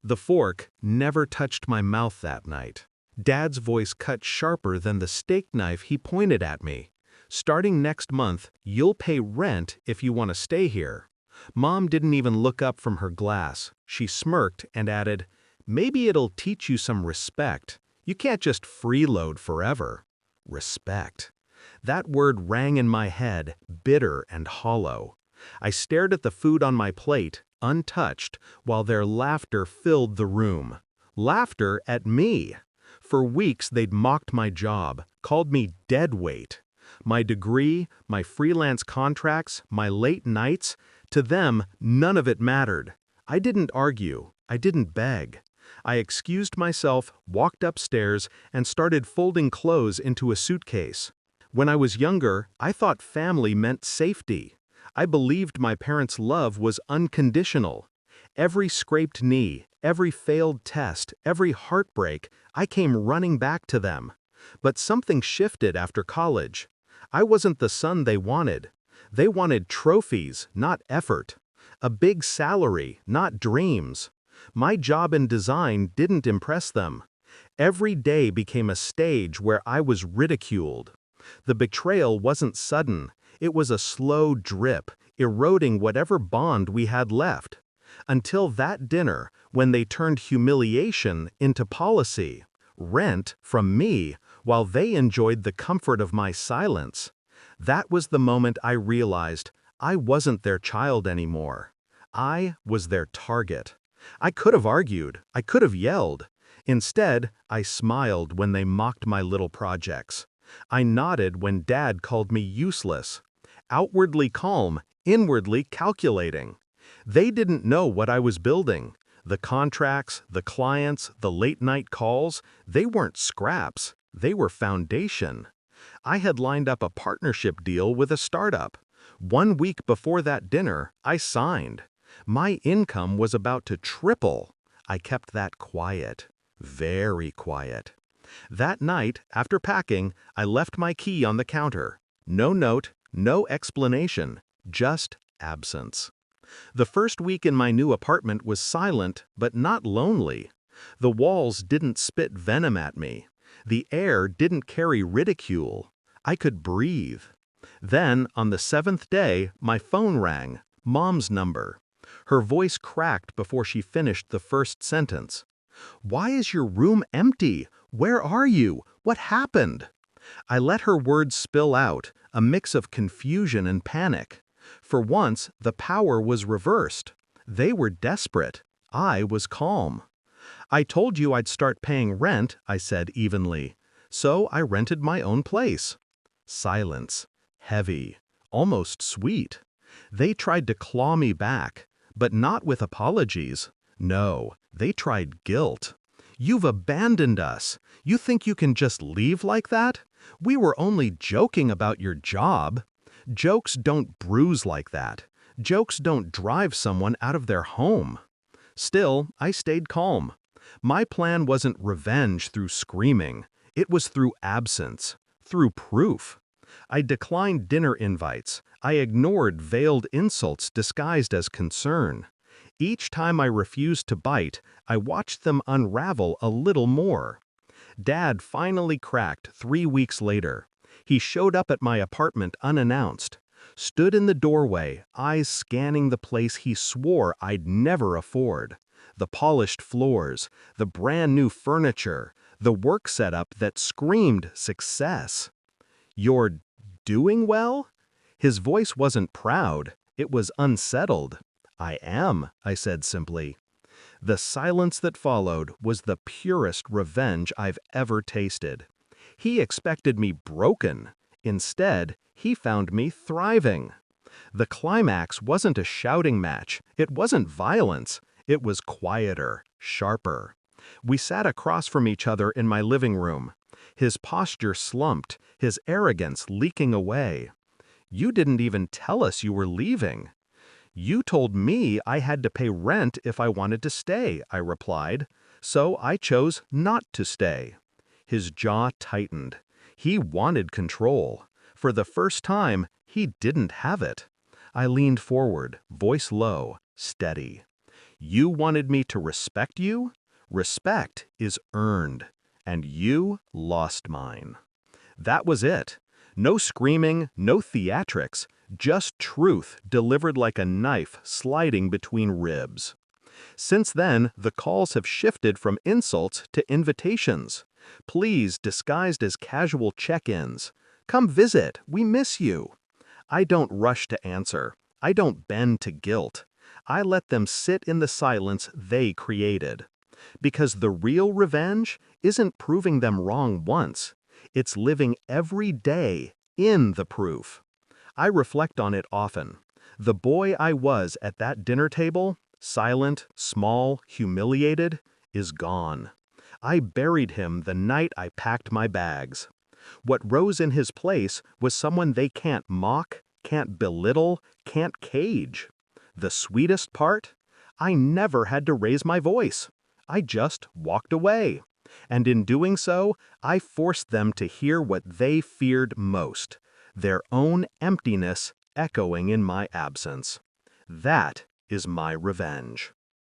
The fork never touched my mouth that night. Dad's voice cut sharper than the steak knife he pointed at me. Starting next month, you'll pay rent if you want to stay here. Mom didn't even look up from her glass. She smirked and added, maybe it'll teach you some respect. You can't just freeload forever. Respect. That word rang in my head, bitter and hollow. I stared at the food on my plate, untouched, while their laughter filled the room. Laughter at me. For weeks they'd mocked my job, called me dead weight. My degree, my freelance contracts, my late nights, to them, none of it mattered. I didn't argue. I didn't beg. I excused myself, walked upstairs, and started folding clothes into a suitcase. When I was younger, I thought family meant safety. I believed my parents' love was unconditional. Every scraped knee, every failed test, every heartbreak, I came running back to them. But something shifted after college. I wasn't the son they wanted. They wanted trophies, not effort. A big salary, not dreams. My job in design didn't impress them. Every day became a stage where I was ridiculed. The betrayal wasn't sudden. It was a slow drip, eroding whatever bond we had left. Until that dinner, when they turned humiliation into policy. Rent from me, while they enjoyed the comfort of my silence. That was the moment I realized I wasn't their child anymore. I was their target. I could have argued. I could have yelled. Instead, I smiled when they mocked my little projects. I nodded when Dad called me useless. Outwardly calm, inwardly calculating. They didn't know what I was building. The contracts, the clients, the late-night calls, they weren't scraps. They were foundation. I had lined up a partnership deal with a startup. 1 week before that dinner, I signed. My income was about to triple. I kept that quiet. Very quiet. That night, after packing, I left my key on the counter. No note, no explanation, just absence. The first week in my new apartment was silent, but not lonely. The walls didn't spit venom at me. The air didn't carry ridicule. I could breathe. Then, on the 7th day, my phone rang, Mom's number. Her voice cracked before she finished the first sentence. "Why is your room empty? Where are you? What happened?" I let her words spill out, a mix of confusion and panic. For once, the power was reversed. They were desperate. I was calm. "I told you I'd start paying rent," I said evenly. "So I rented my own place." Silence. Heavy. Almost sweet. They tried to claw me back, but not with apologies. No, they tried guilt. "You've abandoned us. You think you can just leave like that? We were only joking about your job." Jokes don't bruise like that. Jokes don't drive someone out of their home. Still, I stayed calm. My plan wasn't revenge through screaming. It was through absence, through proof. I declined dinner invites. I ignored veiled insults disguised as concern. Each time I refused to bite, I watched them unravel a little more. Dad finally cracked 3 weeks later. He showed up at my apartment unannounced, stood in the doorway, eyes scanning the place he swore I'd never afford. The polished floors, the brand new furniture, the work setup that screamed success. "You're doing well?" His voice wasn't proud, it was unsettled. "I am," I said simply. The silence that followed was the purest revenge I've ever tasted. He expected me broken. Instead, he found me thriving. The climax wasn't a shouting match. It wasn't violence. It was quieter, sharper. We sat across from each other in my living room. His posture slumped, his arrogance leaking away. "You didn't even tell us you were leaving." "You told me I had to pay rent if I wanted to stay," I replied. "So I chose not to stay." His jaw tightened. He wanted control. For the first time, he didn't have it. I leaned forward, voice low, steady. You wanted me to respect you? Respect is earned, and you lost mine. That was it. No screaming, no theatrics, just truth delivered like a knife sliding between ribs. Since then, the calls have shifted from insults to invitations. Please, disguised as casual check-ins. Come visit, we miss you. I don't rush to answer. I don't bend to guilt. I let them sit in the silence they created. Because the real revenge isn't proving them wrong once. It's living every day in the proof. I reflect on it often. The boy I was at that dinner table, silent, small, humiliated, is gone. I buried him the night I packed my bags. What rose in his place was someone they can't mock, can't belittle, can't cage. The sweetest part? I never had to raise my voice. I just walked away. And in doing so, I forced them to hear what they feared most, their own emptiness echoing in my absence. That is my revenge.